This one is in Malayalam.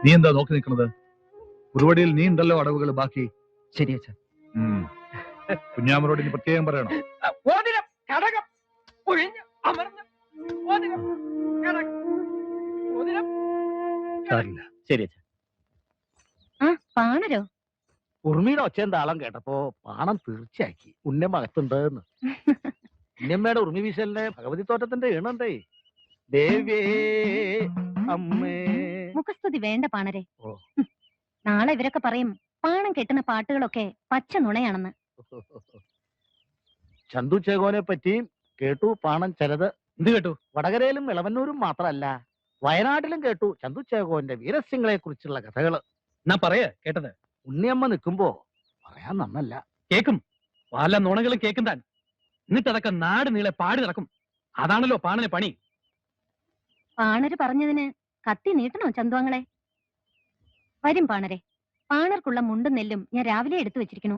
നീ എന്താ നോക്കി നിൽക്കുന്നത്? കുറുവടിയിൽ നീ ഉണ്ടല്ലോ അടവുകൾ ബാക്കി. ശരി അച്ഛാ. കുഞ്ഞാമരോട് ഇനി പ്രത്യേകം പറയണം. മോതിരം കടകം ഒഴിഞ്ഞ് അമർന്ന് മോതിരം കടകം മോതിരം. സാരില്ല. ശരി അച്ഛാ. പാണരോ? ഉർമിയുടെ ഒച്ചയും താളം കേട്ടപ്പോ പാണം തീർച്ചയാക്കി ഉണ്ണിയമ്മ അകത്തുണ്ടെന്ന്. ഉണ്ണിയമ്മയുടെ ഉർമി വീശലിന്റെ ഭഗവതി തോറ്റത്തിന്റെ ഈണണ്ടേ. ദേവ്യേ അമ്മേ. മുഖസ്തുതി വേണ്ട പാണരെ. ഓ. നാളെ ഇവരൊക്കെ പറയും പാണം കെട്ടുന്ന പാട്ടുകളൊക്കെ പച്ച നുണയാണെന്ന്. ചന്തു ചേകോനെ പറ്റിയും കേട്ടു പാണം ചിലത്. എന്ത് കേട്ടു? വടകരയിലും ഇളവന്നൂരും മാത്രമല്ല, വയനാട്ടിലും കേട്ടു ചന്തു ചേകോന്റെ വീരസിംഹളെ കുറിച്ചുള്ള കഥകള്. എന്നാ പറയ കേട്ടത്. ഉണ്ണിയമ്മ നിൽക്കുമ്പോ പറയാൻ നന്നല്ല. കേക്കും, പല നുണകളും കേക്കും താൻ. എന്നിട്ടതൊക്കെ നാട് നീളെ പാടി നടക്കും. അതാണല്ലോ പാണന് പണി. പാണര് പറഞ്ഞതിന് കത്തി നീട്ടണോ ചന്തുവാങ്ങളെ? വരും പാണരെ. പാണർക്കുള്ള മുണ്ടും നെല്ലും ഞാൻ രാവിലെ എടുത്തു വെച്ചിരിക്കണു.